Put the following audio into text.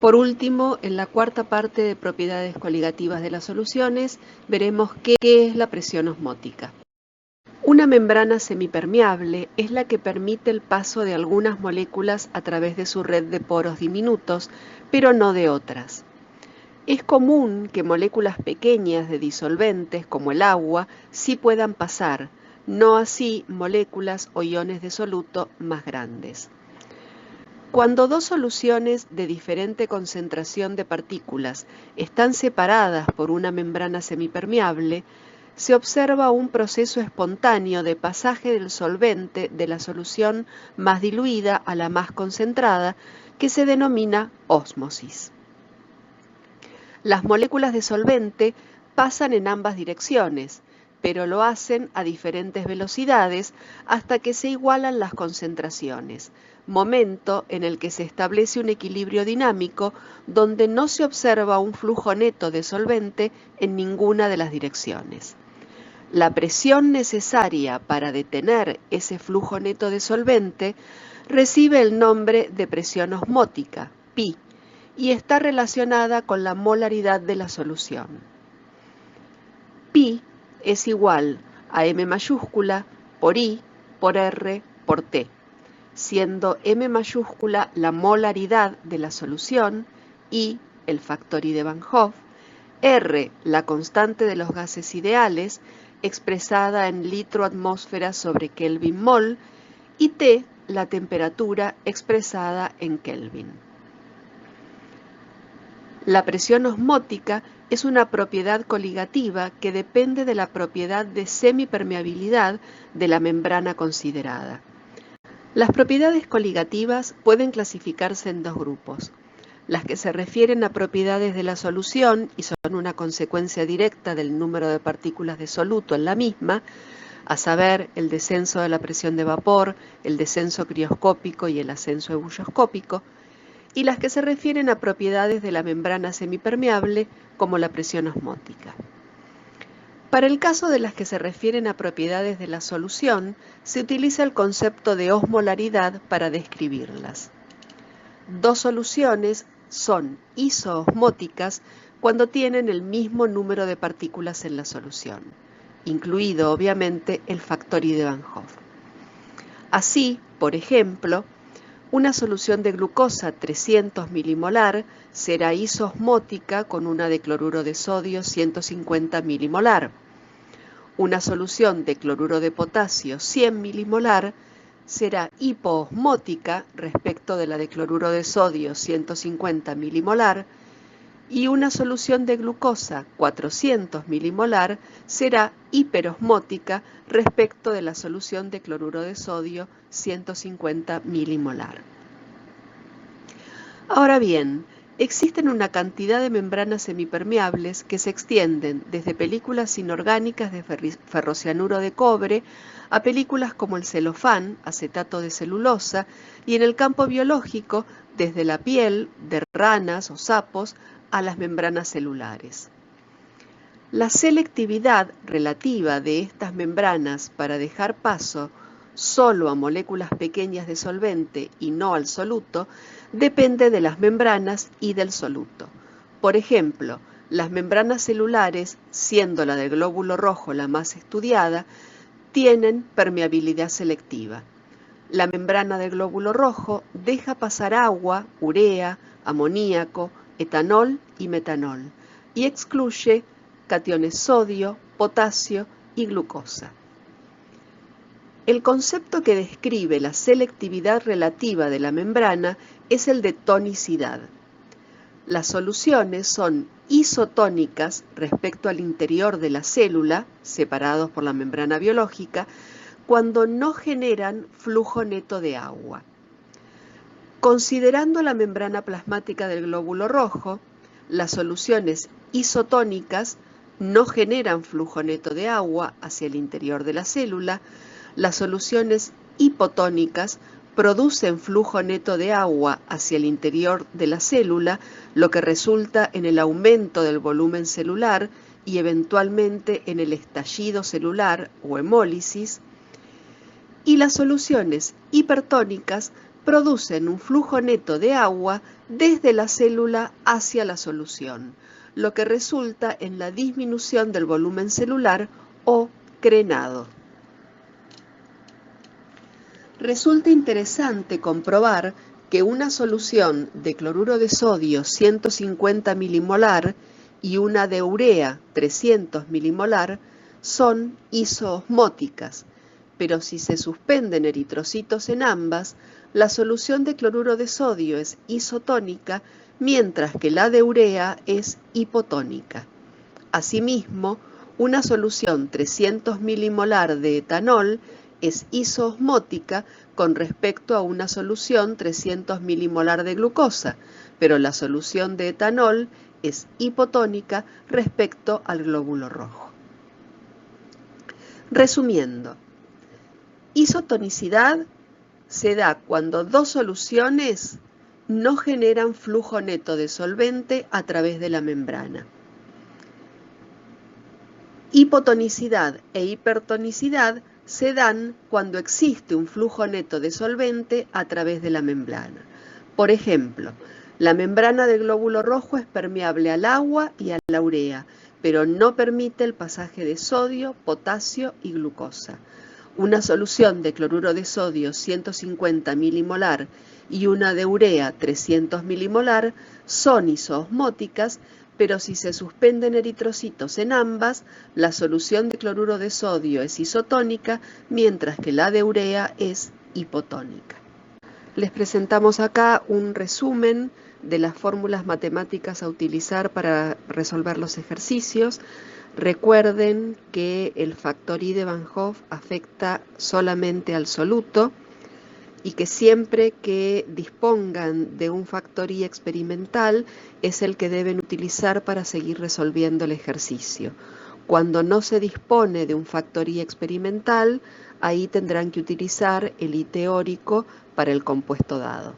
Por último, en la cuarta parte de propiedades coligativas de las soluciones, veremos qué es la presión osmótica. Una membrana semipermeable es la que permite el paso de algunas moléculas a través de su red de poros diminutos, pero no de otras. Es común que moléculas pequeñas de disolventes, como el agua, sí puedan pasar, no así moléculas o iones de soluto más grandes. Cuando dos soluciones de diferente concentración de partículas están separadas por una membrana semipermeable, se observa un proceso espontáneo de pasaje del solvente de la solución más diluida a la más concentrada, que se denomina ósmosis. Las moléculas de solvente pasan en ambas direcciones, pero lo hacen a diferentes velocidades hasta que se igualan las concentraciones, momento en el que se establece un equilibrio dinámico donde no se observa un flujo neto de solvente en ninguna de las direcciones. La presión necesaria para detener ese flujo neto de solvente recibe el nombre de presión osmótica, pi, y está relacionada con la molaridad de la solución. Pi es igual a M mayúscula por I por R por T, siendo M mayúscula la molaridad de la solución, I el factor I de Van Hoff, R la constante de los gases ideales expresada en litro-atmósfera sobre Kelvin-mol y T la temperatura expresada en Kelvin. La presión osmótica es una propiedad coligativa que depende de la propiedad de semipermeabilidad de la membrana considerada. Las propiedades coligativas pueden clasificarse en dos grupos: las que se refieren a propiedades de la solución y son una consecuencia directa del número de partículas de soluto en la misma, a saber, el descenso de la presión de vapor, el descenso crioscópico y el ascenso ebulloscópico, y las que se refieren a propiedades de la membrana semipermeable, como la presión osmótica. Para el caso de las que se refieren a propiedades de la solución, se utiliza el concepto de osmolaridad para describirlas. Dos soluciones son isoosmóticas cuando tienen el mismo número de partículas en la solución, incluido obviamente el factor I de Van Hoff. Así, por ejemplo, una solución de glucosa 300 milimolar será isoosmótica con una de cloruro de sodio 150 milimolar. Una solución de cloruro de potasio 100 milimolar será hipoosmótica respecto de la de cloruro de sodio 150 milimolar y una solución de glucosa 400 milimolar será hiperosmótica respecto de la solución de cloruro de sodio 150 milimolar. Ahora bien, existen una cantidad de membranas semipermeables que se extienden desde películas inorgánicas de ferrocianuro de cobre a películas como el celofán, acetato de celulosa, y en el campo biológico desde la piel de ranas o sapos a las membranas celulares. La selectividad relativa de estas membranas para dejar paso solo a moléculas pequeñas de solvente y no al soluto depende de las membranas y del soluto. Por ejemplo, las membranas celulares, siendo la del glóbulo rojo la más estudiada, tienen permeabilidad selectiva. La membrana del glóbulo rojo deja pasar agua, urea, amoníaco, etanol y metanol, y excluye cationes sodio, potasio y glucosa. El concepto que describe la selectividad relativa de la membrana es el de tonicidad. Las soluciones son isotónicas respecto al interior de la célula, separados por la membrana biológica, cuando no generan flujo neto de agua. Considerando la membrana plasmática del glóbulo rojo, las soluciones isotónicas no generan flujo neto de agua hacia el interior de la célula. Las soluciones hipotónicas producen flujo neto de agua hacia el interior de la célula, lo que resulta en el aumento del volumen celular y eventualmente en el estallido celular o hemólisis. Y las soluciones hipertónicas producen un flujo neto de agua desde la célula hacia la solución, lo que resulta en la disminución del volumen celular o crenado. Resulta interesante comprobar que una solución de cloruro de sodio 150 milimolar y una de urea 300 milimolar son isoosmóticas, pero si se suspenden eritrocitos en ambas, la solución de cloruro de sodio es isotónica, mientras que la de urea es hipotónica. Asimismo, una solución 300 milimolar de etanol es isoosmótica con respecto a una solución 300 milimolar de glucosa, pero la solución de etanol es hipotónica respecto al glóbulo rojo. Resumiendo, isotonicidad se da cuando dos soluciones no generan flujo neto de solvente a través de la membrana. Hipotonicidad e hipertonicidad se dan cuando existe un flujo neto de solvente a través de la membrana. Por ejemplo, la membrana del glóbulo rojo es permeable al agua y a la urea, pero no permite el pasaje de sodio, potasio y glucosa. Una solución de cloruro de sodio 150 milimolar y una de urea 300 milimolar son isoosmóticas, pero si se suspenden eritrocitos en ambas, la solución de cloruro de sodio es isotónica, mientras que la de urea es hipotónica. Les presentamos acá un resumen de las fórmulas matemáticas a utilizar para resolver los ejercicios. Recuerden que el factor I de Van Hoff afecta solamente al soluto y que siempre que dispongan de un factor I experimental es el que deben utilizar para seguir resolviendo el ejercicio. Cuando no se dispone de un factor I experimental, ahí tendrán que utilizar el I teórico para el compuesto dado.